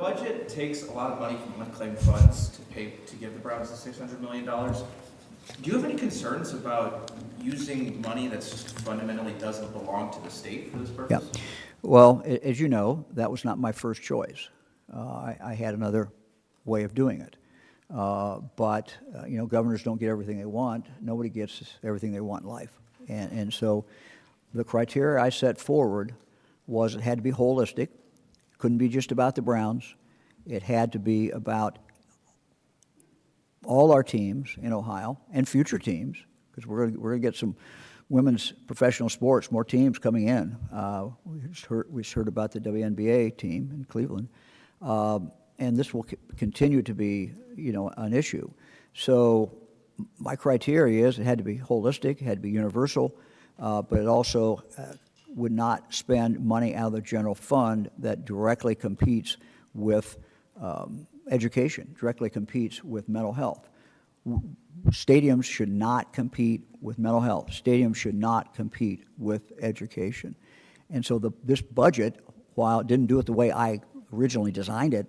budget takes a lot of money from unclaimed funds to give the Browns the $600 million. Do you have any concerns about using money that's just fundamentally doesn't belong to the state for this purpose? Yeah. Well, as you know, that was not my first choice. I had another way of doing it. But governors don't get everything they want. Nobody gets everything they want in life. And so the criteria I set forward was it had to be holistic. Couldn't be just about the Browns. It had to be about all our teams in Ohio and future teams, because we're going to get some women's professional sports, more teams coming in. We just heard about the WNBA team in Cleveland. And this will continue to be, an issue. So my criteria is it had to be holistic, it had to be universal, but it also would not spend money out of the general fund that directly competes with education, directly competes with mental health. Stadiums should not compete with mental health. Stadiums should not compete with education. And so this budget, while it didn't do it the way I originally designed it,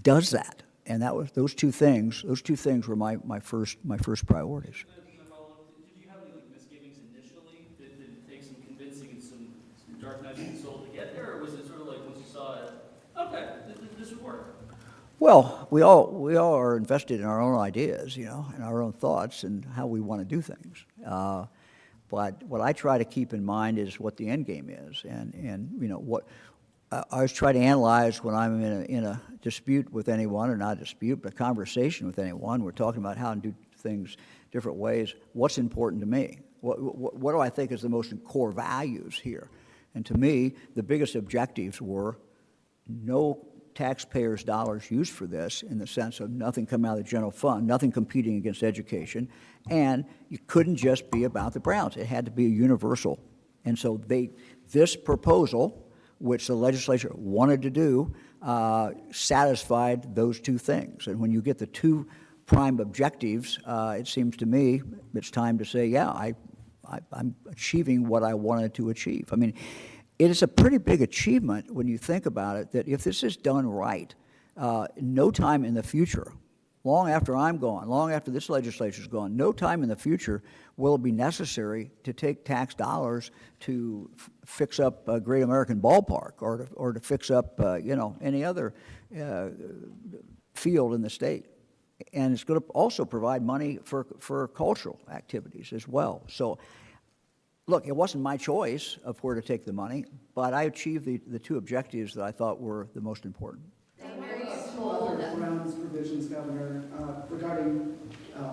does that. And that was those two things were my first priorities. Did you have any misgivings initially? Did it take some convincing and some dark nights of the soul to get there, or was it sort of like once you saw it, okay, this would work? Well, we all are invested in our own ideas, and our own thoughts and how we want to do things. But what I try to keep in mind is what the end game is, and what I always try to analyze when I'm in a dispute with anyone, or not a dispute, but a conversation with anyone. We're talking about how to do things different ways. What's important to me? What do I think is the most core values here? And to me, the biggest objectives were no taxpayers' dollars used for this, in the sense of nothing coming out of the general fund, nothing competing against education, and you couldn't just be about the Browns. It had to be universal. And so this proposal, which the legislature wanted to do, satisfied those two things. And when you get the two prime objectives, it seems to me it's time to say, yeah, I'm achieving what I wanted to achieve. I mean, it is a pretty big achievement when you think about it, that if this is done right, no time in the future, long after I'm gone, long after this legislature's gone, no time in the future will it be necessary to take tax dollars to fix up a Great American Ballpark, or to fix up any other field in the state. And it's going to also provide money for cultural activities as well. So, look, it wasn't my choice of where to take the money, but I achieved the two objectives that I thought were the most important. Other Browns provisions, Governor, regarding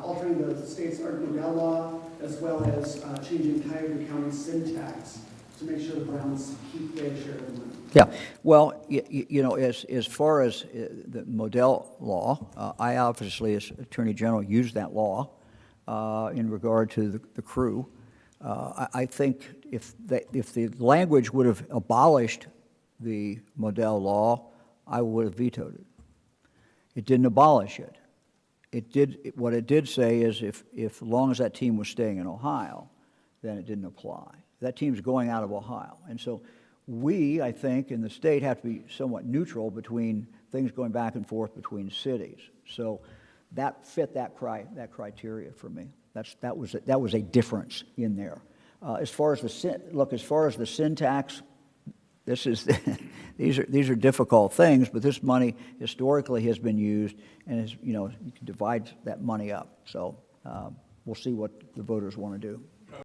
altering the state's Modell Law, as well as changing Cuyahoga-County syntax to make sure the Browns keep their share of the money. Yeah, well, as far as the Modell Law, I obviously, as Attorney General, used that law in regard to the crew. I think if the language would have abolished the Modell Law, I would have vetoed it. It didn't abolish it. What it did say is if as long as that team was staying in Ohio, then it didn't apply. That team's going out of Ohio. And so we, I think, in the state have to be somewhat neutral between things going back and forth between cities. So that fit that criteria for me. That was a difference in there. As far as the syntax, these are difficult things, but this money historically has been used, and you can divide that money up. So we'll see what the voters want to do.